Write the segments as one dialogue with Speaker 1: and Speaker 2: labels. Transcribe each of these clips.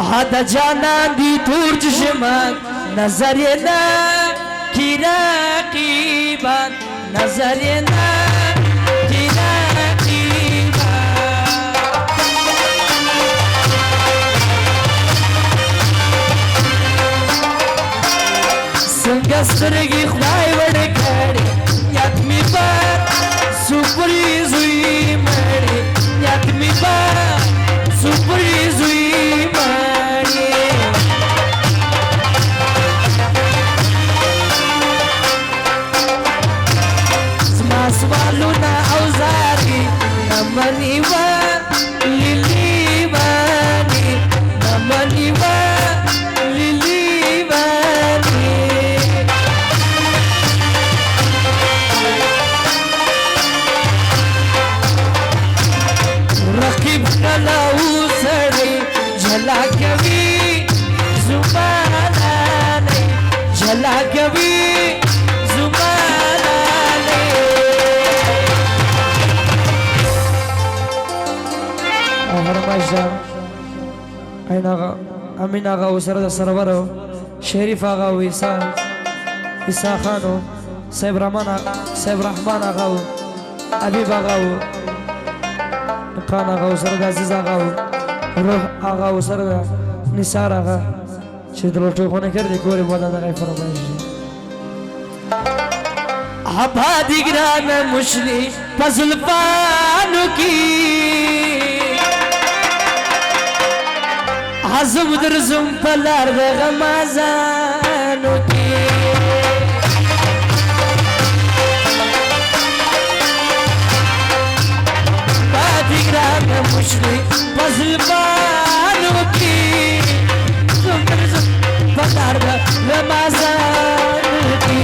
Speaker 1: هذا جانان دي تور چشمان نظرنا کی رقیبان نظرنا کی رقیبان څنګه سترګې خدای ورکړې یاد می بار سپریز وي مړې یاد می بار سپریز وي سوالونا اوزاری نمانی و لیلی وانی نمانی و لیلی وانی رقیب کلاو سڑی جلا کبھی زبانانی جلا کبھی امین آغا و سرد سرورو شریف آغا و عیسیٰ خانو صاحب رحمان آغا و عبیب آغا و خان آغا و سرد عزیز آغا و روح آغا و سرد نثار آغا چه دلوٹو خونه کرده کوری بودا دقای فرمایشی آبادی گران مشلی پزلفانو کی عزم درزم پلار د غمازانو کی بادی گران مشلی پزلفانو کی عزم درزم پلار د غمازانو کی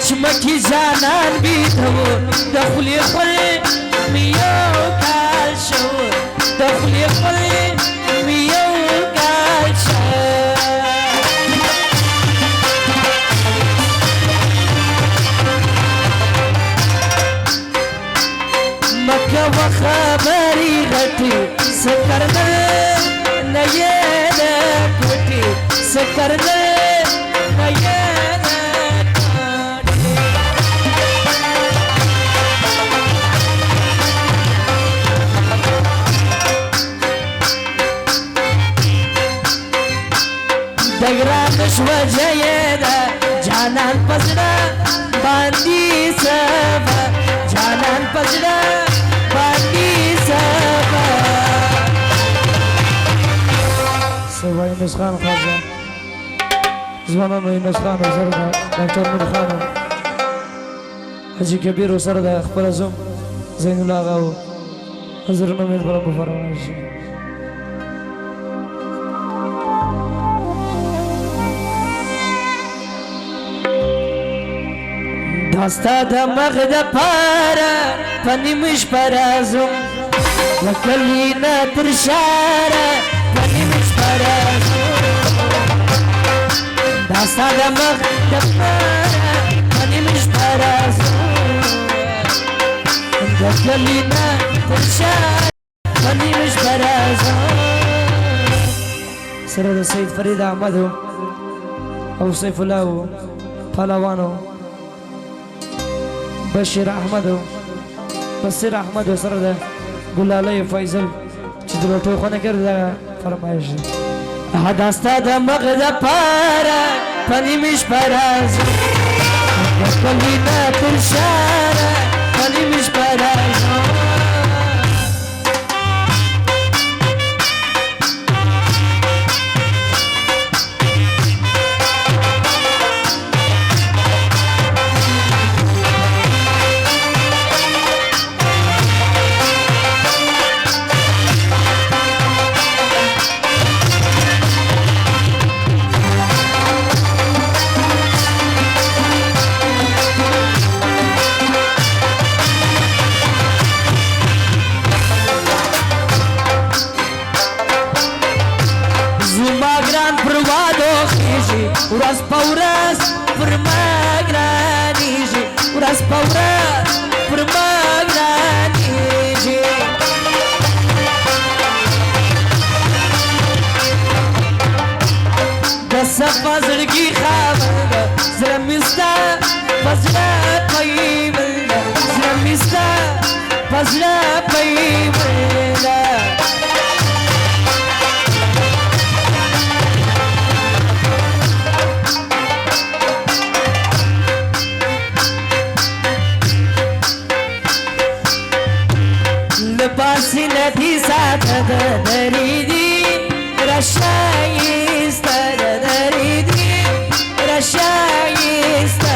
Speaker 1: مچمکی جانان بیتو دخلی خوری میو کال شو دخلی خوری میو کال شو مکه و خبری غٹی سکرنا نیه دا کوٹی سکرنا نیه دگرانش وجه دا جانان پزڑا باندی سبا جانان پزڑا باندی سبا سبا اینوس خان خواجه زوانانو اینوس خان و سر دا ڈاکٹر میر خانو حجی کبیر و سر دا اخبر ازم زین اللہ آغاو حضرنو میر برم بفرمایشی داستا د مغ د پاره پنیمش پرازم لکلینا تر شاره پنیمش پرازم داستا د مغ د پاره پنیمش پرازم لکلینا تر شاره پنیمش پرازم سره د سید فرید احمدو او سیف الله پهلوانو بشیر احمدو بصیر احمدو سره ده ګلالی فیضل چې د لوټو خونه کرده فرمایش داستا د مغ د پاره پنیمش پرازم Colina Terceira, ali me espera. Uras pauras permagraniji, uras pauras permagraniji. Dessa fazergi khavanda, zramista fazra paymanda, zramista fazra paymanda. Basi nadi sada daridi rashayista daridi rashayista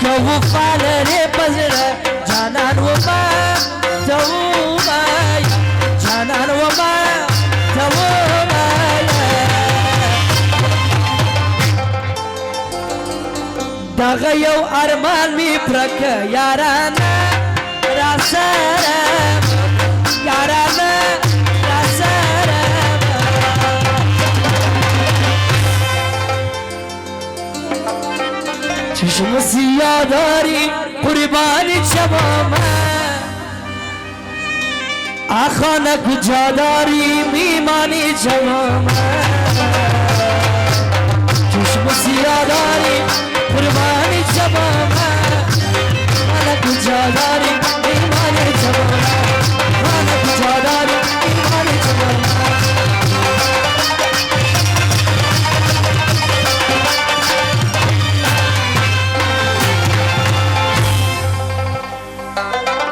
Speaker 1: kavu falare pazra janan wama tawma janan wama tawma دغيو أرمان مي برك يارانا راسرم يارانا راسرم چشم سیاه داری قربانی چمامه آخانه کجا داری میمانی چمامه چشم سیاه داری قربانی شبابه ملک جاداری